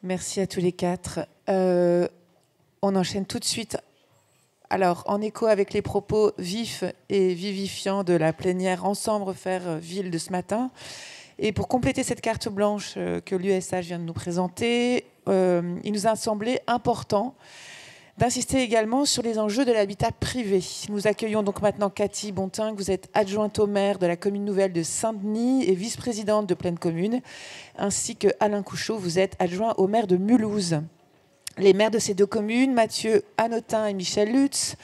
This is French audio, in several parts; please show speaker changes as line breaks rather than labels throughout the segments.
Merci à tous les quatre. On enchaîne tout de suite. Alors, en écho avec les propos vifs et vivifiants de la plénière Ensemble Refaire Ville de ce matin, et pour compléter cette carte blanche que l'USH vient de nous présenter, il nous a semblé important d'insister également sur les enjeux de l'habitat privé. Nous accueillons donc maintenant Cathy Bontingue. Vous êtes adjointe au maire de la commune nouvelle de Saint-Denis et vice-présidente de Pleine Commune, ainsi que Alain Couchot, vous êtes adjoint au maire de Mulhouse. Les maires de ces deux communes, Mathieu Hanotin et Michel Lutz,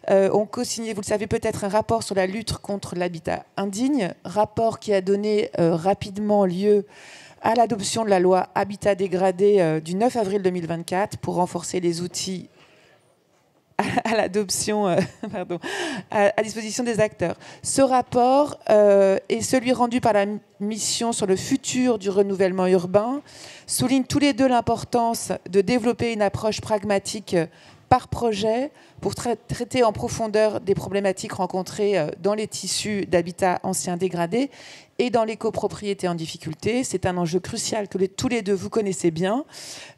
ont co-signé, vous le savez peut-être, un rapport sur la lutte contre l'habitat indigne, rapport qui a donné rapidement lieu à l'adoption de la loi Habitat dégradé du 9 avril 2024 pour renforcer les outils à l'adoption, à disposition des acteurs. Ce rapport et celui rendu par la mission sur le futur du renouvellement urbain soulignent tous les deux l'importance de développer une approche pragmatique par projet pour traiter en profondeur des problématiques rencontrées dans les tissus d'habitat ancien dégradé et dans les copropriétés en difficulté. C'est un enjeu crucial que tous les deux vous connaissez bien.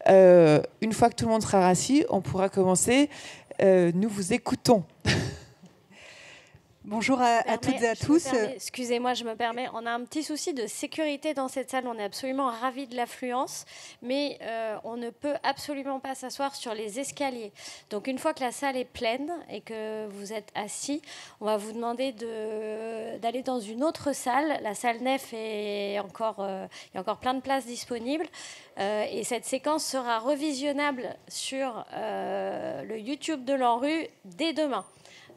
Une fois que tout le monde sera rassis, on pourra commencer. Nous vous écoutons.
Bonjour à toutes et à tous.
Excusez-moi, je me permets. On a un petit souci de sécurité dans cette salle. On est absolument ravis de l'affluence, mais on ne peut absolument pas s'asseoir sur les escaliers. Donc une fois que la salle est pleine et que vous êtes assis, on va vous demander d'aller dans une autre salle. La salle nef il y a encore plein de places disponibles. Et cette séquence sera revisionnable sur le YouTube de l'ANRU dès demain.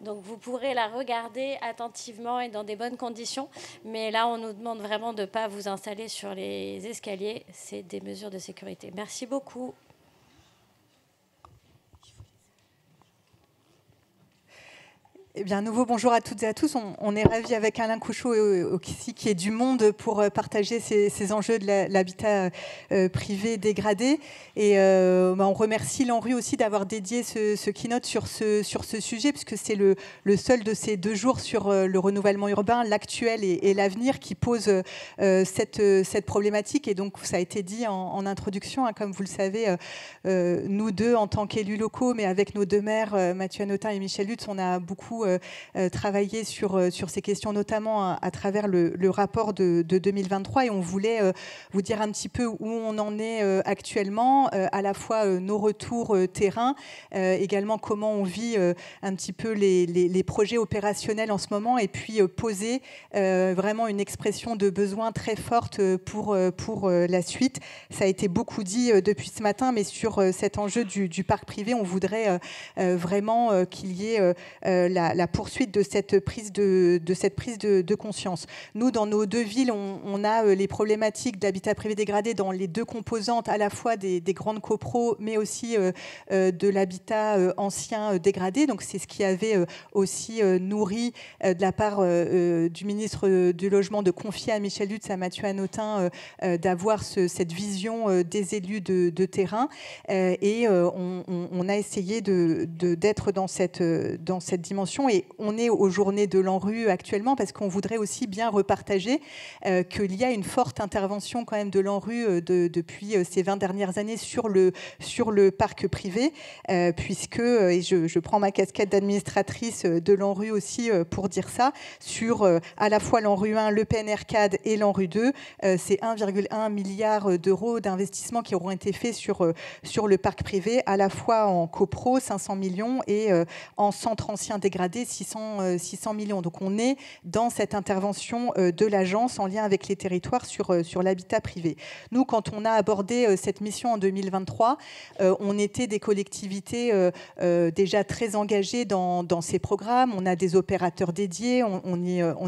Donc vous pourrez la regarder attentivement et dans des bonnes conditions. Mais là, on nous demande vraiment de ne pas vous installer sur les escaliers. C'est des mesures de sécurité. Merci beaucoup.
Eh bien, nouveau bonjour à toutes et à tous. On est ravis avec Alain Couchot aussi, qui est du Monde, pour partager ces enjeux de l'habitat privé dégradé. Et on remercie l'ANRU aussi d'avoir dédié ce keynote sur ce sujet, puisque c'est le seul de ces 2 jours sur le renouvellement urbain, l'actuel et l'avenir, qui pose cette problématique. Et donc, ça a été dit en introduction, hein, comme vous le savez, nous deux, en tant qu'élus locaux, mais avec nos 2 maires, Mathieu Hanotin et Michel Lutz, on a beaucoup travailler sur ces questions, notamment à travers le rapport de 2023. Et on voulait vous dire un petit peu où on en est actuellement, à la fois nos retours terrain, également comment on vit un petit peu les projets opérationnels en ce moment, et puis poser vraiment une expression de besoin très forte pour la suite. Ça a été beaucoup dit depuis ce matin, mais sur cet enjeu du parc privé, on voudrait vraiment qu'il y ait la poursuite de cette prise de conscience. Nous, dans nos 2 villes, on a les problématiques d'habitat privé dégradé dans les 2 composantes, à la fois des grandes copros, mais aussi de l'habitat ancien dégradé. Donc, c'est ce qui avait aussi nourri de la part du ministre du Logement de confier à Michel Lutz, à Mathieu Hanotin, d'avoir cette vision des élus de terrain. Et on a essayé d'être dans cette dimension. Et on est aux journées de l'ANRU actuellement, parce qu'on voudrait aussi bien repartager qu'il y a une forte intervention quand même de l'ANRU depuis ces 20 dernières années sur le parc privé, puisque, et je prends ma casquette d'administratrice de l'ANRU aussi pour dire ça, sur à la fois l'ANRU 1, le PNR-CAD et l'ANRU 2, c'est 1,1 milliard d'euros d'investissements qui auront été faits sur le parc privé, à la fois en copro, 500 millions, et en centre ancien dégradé, 600 millions. Donc on est dans cette intervention de l'agence en lien avec les territoires sur l'habitat privé. Nous, quand on a abordé cette mission en 2023, on était des collectivités déjà très engagées dans ces programmes. On a des opérateurs dédiés, on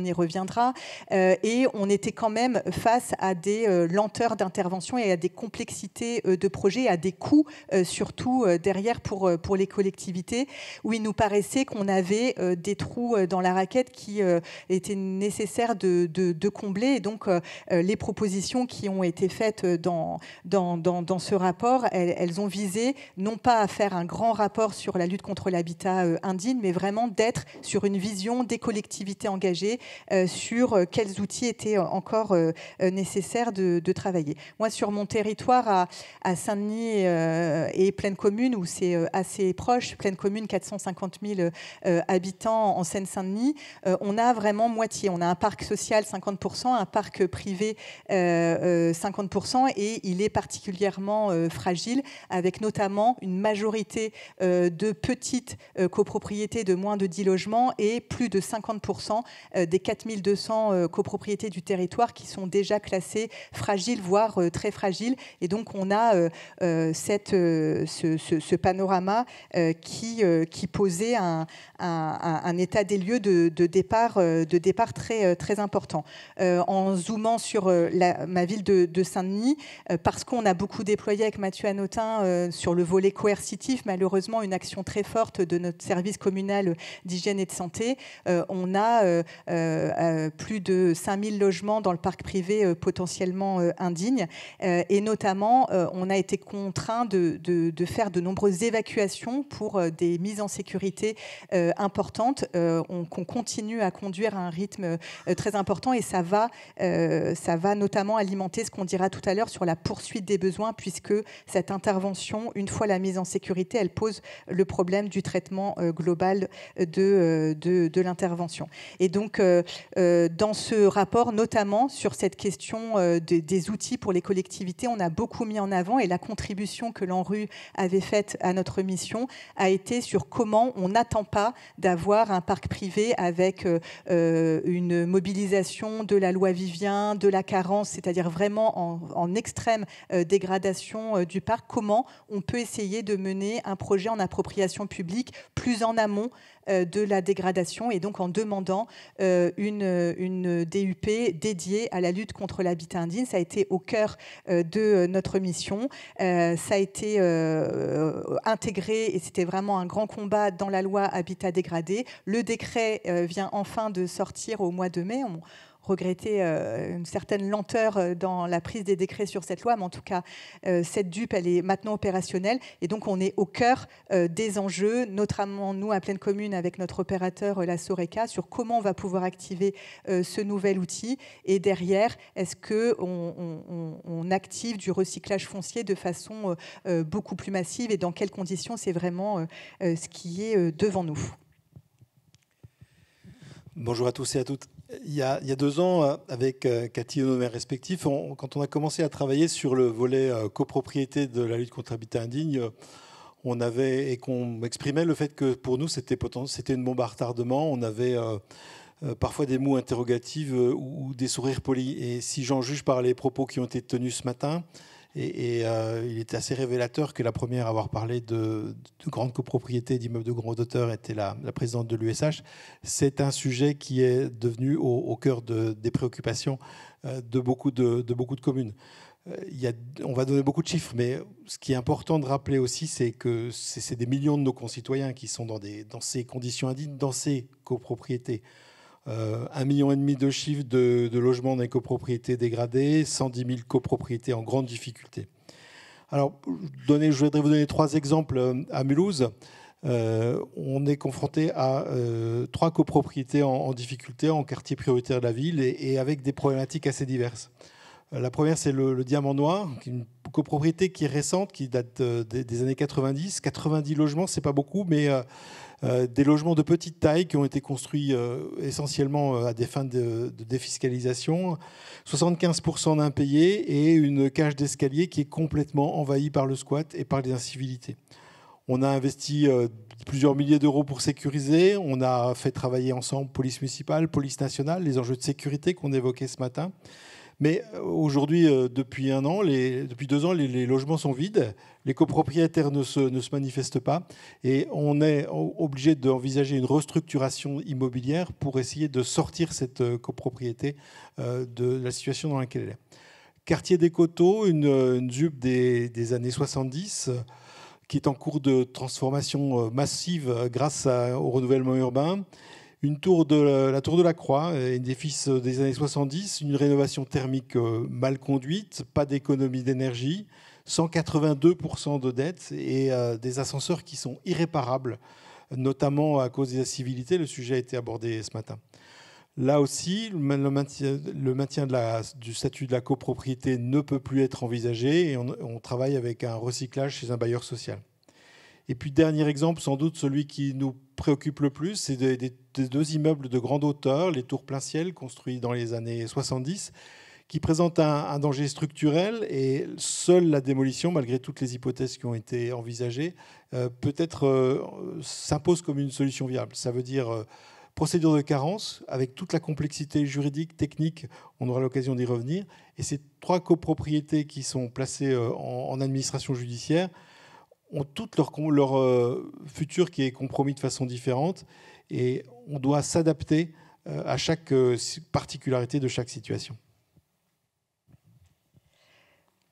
y reviendra. Et on était quand même face à des lenteurs d'intervention et à des complexités de projets, à des coûts surtout derrière pour les collectivités, où il nous paraissait qu'on avait avait des trous dans la raquette qui étaient nécessaires de combler. Et donc, les propositions qui ont été faites dans ce rapport, elles ont visé non pas à faire un grand rapport sur la lutte contre l'habitat indigne, mais vraiment d'être sur une vision des collectivités engagées sur quels outils étaient encore nécessaires de travailler. Moi, sur mon territoire à Saint-Denis et Plaine Commune, où c'est assez proche, Plaine Commune, 450 000 habitants en Seine-Saint-Denis, on a vraiment moitié. On a un parc social 50%, un parc privé 50%, et il est particulièrement fragile, avec notamment une majorité de petites copropriétés de moins de 10 logements et plus de 50% des 4200 copropriétés du territoire qui sont déjà classées fragiles, voire très fragiles. Et donc on a ce panorama qui posait un état des lieux de départ très, très important. En zoomant sur ma ville de Saint-Denis, parce qu'on a beaucoup déployé avec Mathieu Hanotin sur le volet coercitif, malheureusement une action très forte de notre service communal d'hygiène et de santé. On a plus de 5000 logements dans le parc privé potentiellement indignes, et notamment on a été contraint de faire de nombreuses évacuations pour des mises en sécurité importantes qu'on continue à conduire à un rythme très important, et ça va notamment alimenter ce qu'on dira tout à l'heure sur la poursuite des besoins, puisque cette intervention, une fois la mise en sécurité, elle pose le problème du traitement global de l'intervention. Et donc, dans ce rapport, notamment sur cette question des outils pour les collectivités, on a beaucoup mis en avant, et la contribution que l'ANRU avait faite à notre mission a été sur comment on n'attend pas d'avoir un parc privé avec une mobilisation de la loi Vivien, de la carence, c'est-à-dire vraiment en extrême dégradation du parc. Comment on peut essayer de mener un projet en appropriation publique plus en amont de la dégradation, et donc en demandant une DUP dédiée à la lutte contre l'habitat indigne. Ça a été au cœur de notre mission. Ça a été intégré, et c'était vraiment un grand combat dans la loi Habitat dégradé. Le décret vient enfin de sortir au mois de mai. On regrettait une certaine lenteur dans la prise des décrets sur cette loi, mais en tout cas, cette DUP, elle est maintenant opérationnelle, et donc on est au cœur des enjeux, notamment nous, à Plaine Commune, avec notre opérateur, la Soreca, sur comment on va pouvoir activer ce nouvel outil, et derrière, est-ce qu'on active du recyclage foncier de façon beaucoup plus massive, et dans quelles conditions? C'est vraiment ce qui est devant nous.
Bonjour à tous et à toutes. Il y a 2 ans, avec Cathy et nos maires respectifs, quand on a commencé à travailler sur le volet copropriété de la lutte contre l'habitat indigne, qu'on exprimait le fait que pour nous, c'était une bombe à retardement. On avait parfois des mots interrogatifs ou des sourires polis. Et si j'en juge par les propos qui ont été tenus ce matin, il était assez révélateur que la première à avoir parlé de grandes copropriétés, d'immeubles de grande hauteur, était la présidente de l'USH. C'est un sujet qui est devenu au cœur des préoccupations de beaucoup de communes. On va donner beaucoup de chiffres, mais ce qui est important de rappeler aussi, c'est que c'est des millions de nos concitoyens qui sont dans ces conditions indignes, dans ces copropriétés. 1,5 million de chiffres de logements dans les copropriétés dégradées, 110 000 copropriétés en grande difficulté. Alors, je voudrais vous donner 3 exemples. À Mulhouse, on est confronté à 3 copropriétés en difficulté, en quartier prioritaire de la ville, et avec des problématiques assez diverses. La première, c'est le Diamant Noir, une copropriété qui est récente, qui date des années 90. 90 logements, c'est pas beaucoup, mais des logements de petite taille qui ont été construits essentiellement à des fins de défiscalisation. 75% d'impayés et une cage d'escalier qui est complètement envahie par le squat et par les incivilités. On a investi plusieurs milliers d'euros pour sécuriser. On a fait travailler ensemble police municipale, police nationale, les enjeux de sécurité qu'on évoquait ce matin. Mais aujourd'hui, depuis 2 ans, les logements sont vides, les copropriétaires ne se manifestent pas, et on est obligé d'envisager une restructuration immobilière pour essayer de sortir cette copropriété de la situation dans laquelle elle est. Quartier des Coteaux, une ZUP des années 70, qui est en cours de transformation massive grâce au renouvellement urbain. La tour de la Croix, un édifice des années 70, une rénovation thermique mal conduite, pas d'économie d'énergie, 182% de dettes et des ascenseurs qui sont irréparables, notamment à cause des incivilités. Le sujet a été abordé ce matin. Là aussi, le maintien du statut de la copropriété ne peut plus être envisagé et on travaille avec un recyclage chez un bailleur social. Et puis, dernier exemple, sans doute celui qui nous préoccupe le plus, c'est des 2 immeubles de grande hauteur, les tours plein ciel, construits dans les années 70, qui présentent un danger structurel et seule la démolition, malgré toutes les hypothèses qui ont été envisagées, s'impose comme une solution viable. Ça veut dire procédure de carence, avec toute la complexité juridique, technique, on aura l'occasion d'y revenir. Et ces 3 copropriétés qui sont placées en administration judiciaire ont tout leur futur qui est compromis de façon différente et on doit s'adapter à chaque particularité de chaque situation.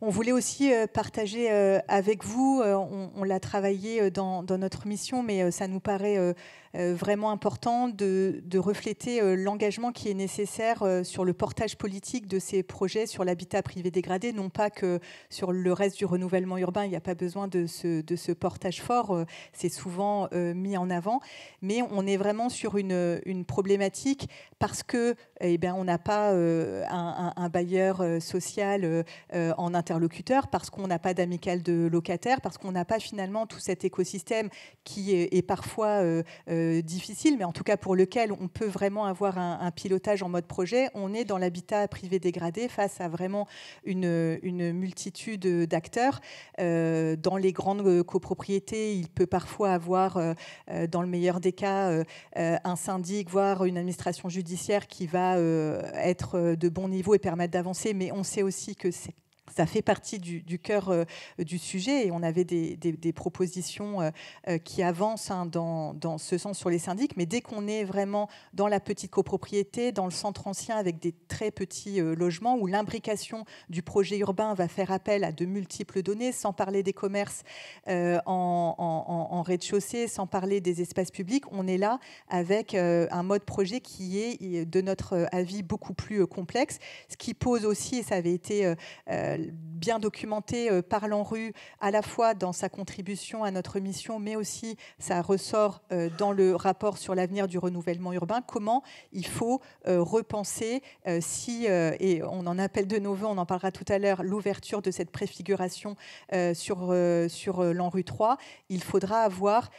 On voulait aussi partager avec vous, on l'a travaillé dans notre mission, mais ça nous paraît vraiment important de refléter l'engagement qui est nécessaire sur le portage politique de ces projets sur l'habitat privé dégradé, non pas que sur le reste du renouvellement urbain, il n'y a pas besoin de ce portage fort, c'est souvent mis en avant, mais on est vraiment sur une problématique parce que on n'a pas un bailleur social en interlocuteur, parce qu'on n'a pas d'amicale de locataires, parce qu'on n'a pas finalement tout cet écosystème qui est parfois difficile, mais en tout cas pour lequel on peut vraiment avoir un pilotage en mode projet. On est dans l'habitat privé dégradé face à vraiment une multitude d'acteurs. Dans les grandes copropriétés, il peut parfois avoir, dans le meilleur des cas, un syndic, voire une administration judiciaire qui va être de bon niveau et permettre d'avancer, mais on sait aussi que ça fait partie du cœur du sujet et on avait des propositions qui avancent dans ce sens sur les syndics, mais dès qu'on est vraiment dans la petite copropriété, dans le centre ancien avec des très petits logements où l'imbrication du projet urbain va faire appel à de multiples données, sans parler des commerces en rez-de-chaussée, sans parler des espaces publics, on est là avec un mode projet qui est, de notre avis, beaucoup plus complexe, ce qui pose aussi, et ça avait été bien documenté par l'ANRU, à la fois dans sa contribution à notre mission, mais aussi ça ressort dans le rapport sur l'avenir du renouvellement urbain, comment il faut repenser, et on en appelle de nos voeux, on en parlera tout à l'heure, l'ouverture de cette préfiguration sur l'ANRU 3, il faudra avoir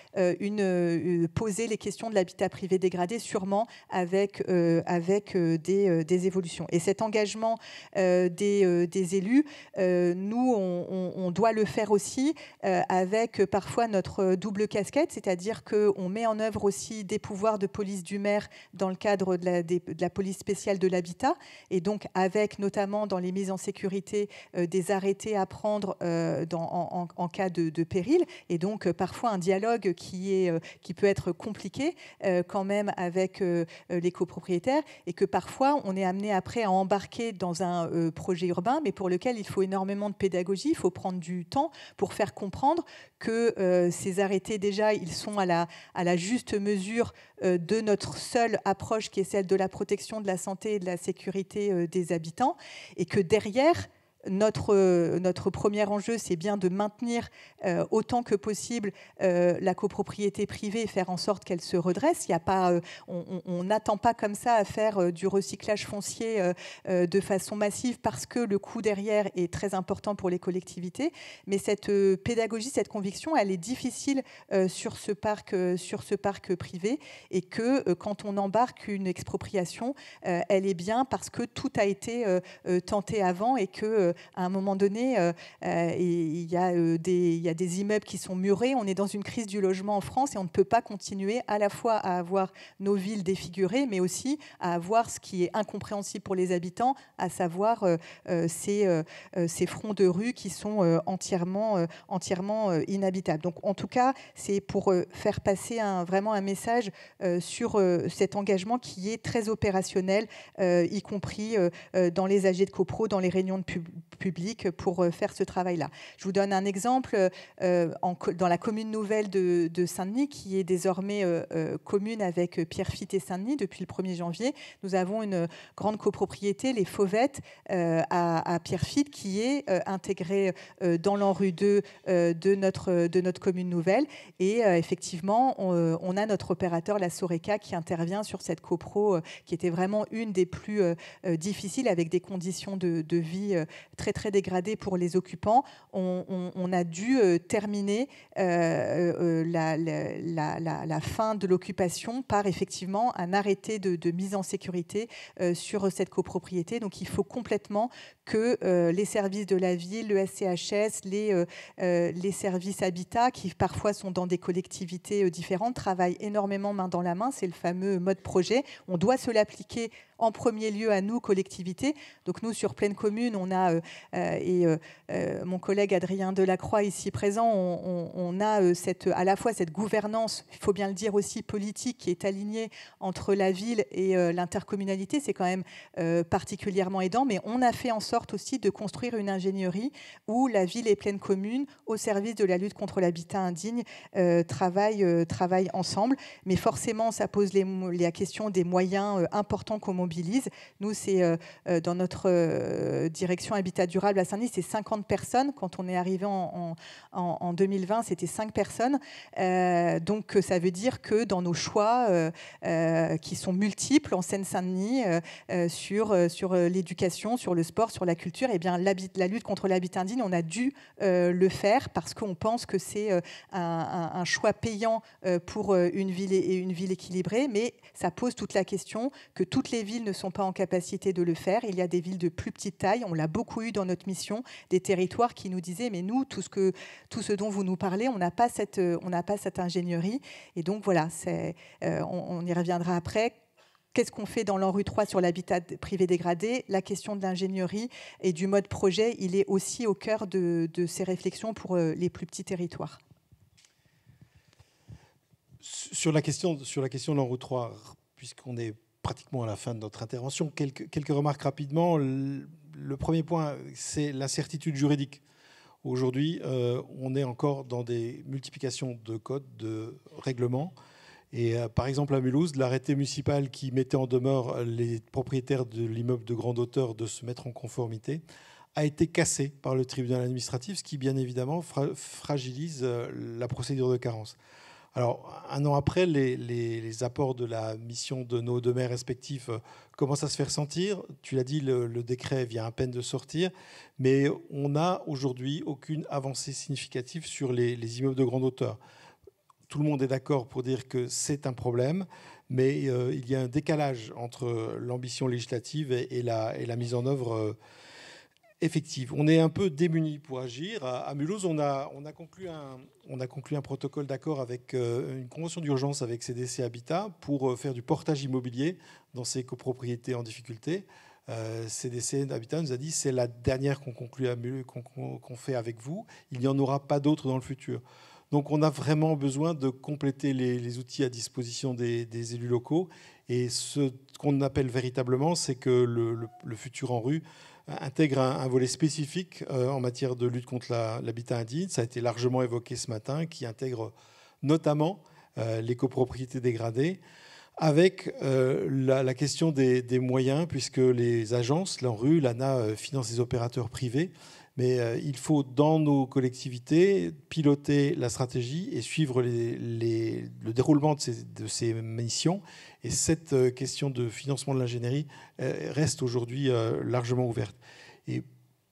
poser les questions de l'habitat privé dégradé, sûrement avec des évolutions. Et cet engagement des élus, nous, on doit le faire aussi avec parfois notre double casquette, c'est-à-dire qu'on met en œuvre aussi des pouvoirs de police du maire dans le cadre de la police spéciale de l'habitat, et donc avec notamment dans les mises en sécurité des arrêtés à prendre en cas de péril, et donc parfois un dialogue qui peut être compliqué quand même avec les copropriétaires, et que parfois on est amené après à embarquer dans un projet urbain, mais pour lequel il faut énormément de pédagogie, il faut prendre du temps pour faire comprendre que ces arrêtés, déjà, ils sont à la juste mesure de notre seule approche qui est celle de la protection de la santé et de la sécurité des habitants, et que derrière, notre premier enjeu, c'est bien de maintenir autant que possible la copropriété privée et faire en sorte qu'elle se redresse. Il y a pas, on n'attend pas comme ça à faire du recyclage foncier de façon massive parce que le coût derrière est très important pour les collectivités. Mais cette pédagogie, cette conviction, elle est difficile sur ce parc privé, et que quand on embarque une expropriation, elle est bien parce que tout a été tenté avant, et que à un moment donné, il y a des immeubles qui sont murés. On est dans une crise du logement en France et on ne peut pas continuer à la fois à avoir nos villes défigurées, mais aussi à avoir ce qui est incompréhensible pour les habitants, à savoir ces fronts de rue qui sont entièrement inhabitables. Donc, en tout cas, c'est pour faire passer vraiment un message sur cet engagement qui est très opérationnel, y compris dans les AG de copro, dans les réunions public pour faire ce travail-là. Je vous donne un exemple dans la commune nouvelle de Saint-Denis, qui est désormais commune avec Pierrefitte et Saint-Denis depuis le 1er janvier. Nous avons une grande copropriété, les Fauvettes, à Pierrefitte, qui est intégrée dans l'ANRU 2 de notre commune nouvelle. Et effectivement, on a notre opérateur, la Soreca, qui intervient sur cette copro, qui était vraiment une des plus difficiles, avec des conditions de vie très, très dégradées pour les occupants. On a dû terminer la fin de l'occupation par effectivement un arrêté de mise en sécurité sur cette copropriété. Donc il faut complètement que les services de la ville, le SCHS, les services habitat, qui parfois sont dans des collectivités différentes, travaillent énormément main dans la main. C'est le fameux mode projet. On doit se l'appliquer en premier lieu à nous, collectivités. Donc nous, sur Pleine Commune, on a, mon collègue Adrien Delacroix ici présent, on a à la fois cette gouvernance, il faut bien le dire aussi, politique, qui est alignée entre la ville et l'intercommunalité. C'est quand même particulièrement aidant, mais on a fait en sorte aussi de construire une ingénierie où la ville et Pleine Commune, au service de la lutte contre l'habitat indigne, travaillent ensemble. Mais forcément, ça pose la question des moyens importants qu'on mobilise. Nous, c'est dans notre direction Habitat Durable à Saint-Denis, c'est 50 personnes. Quand on est arrivé en 2020, c'était 5 personnes. Donc, ça veut dire que dans nos choix, qui sont multiples en Seine-Saint-Denis, sur l'éducation, sur le sport, sur la culture, eh bien, la lutte contre l'habitat indigne, on a dû le faire parce qu'on pense que c'est un choix payant pour une ville et une ville équilibrée, mais ça pose toute la question que toutes les villes ne sont pas en capacité de le faire. Il y a des villes de plus petite taille, on l'a beaucoup eu dans notre mission, des territoires qui nous disaient mais nous, tout ce dont vous nous parlez, on n'a pas cette ingénierie. Et donc voilà, on y reviendra après. Qu'est-ce qu'on fait dans l'ANRU 3 sur l'habitat privé dégradé? La question de l'ingénierie et du mode projet, il est aussi au cœur de ces réflexions pour les plus petits territoires.
Sur la question de l'ANRU 3, puisqu'on est pratiquement à la fin de notre intervention, quelques remarques rapidement. Le premier point, c'est l'incertitude juridique. Aujourd'hui, on est encore dans des multiplications de codes, de règlements. Et par exemple, à Mulhouse, l'arrêté municipal qui mettait en demeure les propriétaires de l'immeuble de grande hauteur de se mettre en conformité a été cassé par le tribunal administratif, ce qui, bien évidemment, fragilise la procédure de carence. Alors, un an après, les apports de la mission de nos deux maires respectifs commencent à se faire sentir. Tu l'as dit, le décret vient à peine de sortir, mais on n'a aujourd'hui aucune avancée significative sur les immeubles de grande hauteur. Tout le monde est d'accord pour dire que c'est un problème, mais il y a un décalage entre l'ambition législative et la mise en œuvre effective. On est un peu démunis pour agir. À Mulhouse, on a conclu un protocole d'accord avec une convention d'urgence avec CDC Habitat pour faire du portage immobilier dans ces copropriétés en difficulté. CDC Habitat nous a dit c'est la dernière qu'on conclut qu'on fait avec vous. Il n'y en aura pas d'autres dans le futur. Donc on a vraiment besoin de compléter les outils à disposition des élus locaux. Et ce qu'on appelle véritablement, c'est que le futur ANRU intègre un volet spécifique en matière de lutte contre l'habitat indigne. Ça a été largement évoqué ce matin, qui intègre notamment les copropriétés dégradées, avec la question des moyens, puisque les agences, l'ANRU, l'ANA, financent des opérateurs privés. Mais il faut, dans nos collectivités, piloter la stratégie et suivre le déroulement de ces missions. Et cette question de financement de l'ingénierie reste aujourd'hui largement ouverte. Et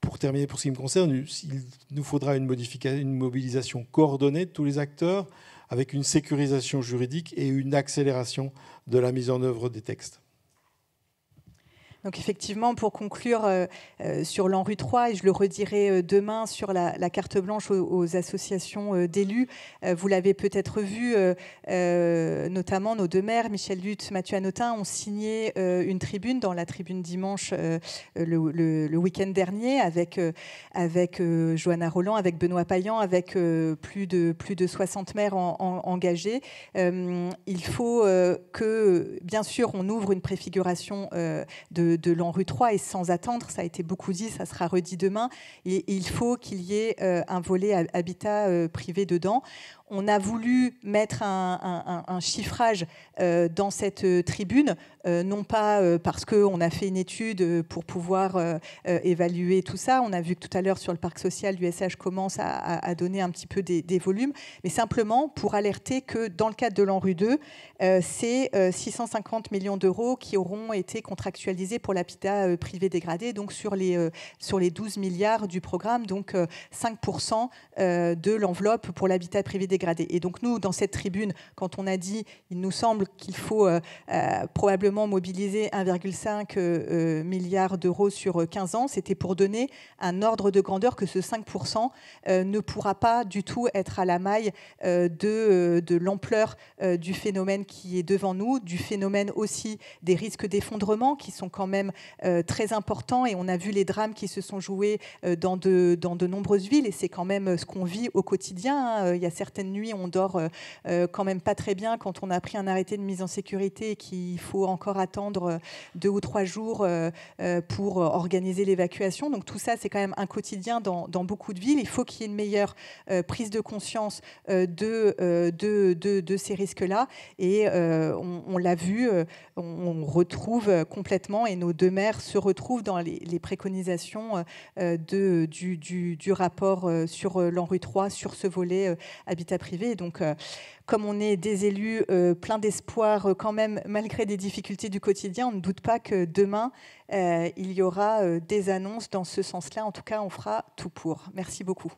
pour terminer, pour ce qui me concerne, il nous faudra une mobilisation coordonnée de tous les acteurs, avec une sécurisation juridique et une accélération de la mise en œuvre des textes.
Donc effectivement, pour conclure sur l'ANRU 3, et je le redirai demain sur la carte blanche aux associations d'élus, vous l'avez peut-être vu, notamment nos deux maires, Michel Lutz, Mathieu Hanotin, ont signé une tribune dans la tribune dimanche le week-end dernier avec Johanna Roland, avec Benoît Payan, avec plus de 60 maires engagés. Il faut que, bien sûr, on ouvre une préfiguration de de l'ANRU 3 et sans attendre, ça a été beaucoup dit, ça sera redit demain, et il faut qu'il y ait un volet habitat privé dedans. On a voulu mettre un chiffrage dans cette tribune, non pas parce qu'on a fait une étude pour pouvoir évaluer tout ça. On a vu que tout à l'heure sur le parc social, l'USH commence à donner un petit peu des volumes, mais simplement pour alerter que dans le cadre de l'ANRU 2, c'est 650 millions d'euros qui auront été contractualisés pour l'habitat privé dégradé, donc sur les 12 milliards du programme, donc 5% de l'enveloppe pour l'habitat privé dégradé. Et donc nous, dans cette tribune, quand on a dit, il nous semble qu'il faut probablement mobiliser 1,5 milliard d'euros sur 15 ans, c'était pour donner un ordre de grandeur que ce 5% ne pourra pas du tout être à la maille de l'ampleur du phénomène qui est devant nous, du phénomène aussi des risques d'effondrement qui sont quand même très importants, et on a vu les drames qui se sont joués dans de nombreuses villes, et c'est quand même ce qu'on vit au quotidien. Il y a certaines nuits, on dort quand même pas très bien quand on a pris un arrêté de mise en sécurité et qu'il faut encore attendre 2 ou 3 jours pour organiser l'évacuation. Donc tout ça, c'est quand même un quotidien dans beaucoup de villes. Il faut qu'il y ait une meilleure prise de conscience de ces risques-là. Et on l'a vu, on retrouve complètement, et nos 2 maires se retrouvent dans les préconisations du rapport sur l'ANRU 3, sur ce volet habitat privé. Donc, comme on est des élus pleins d'espoir quand même, malgré des difficultés du quotidien, on ne doute pas que demain, il y aura des annonces dans ce sens-là. En tout cas, on fera tout pour. Merci beaucoup.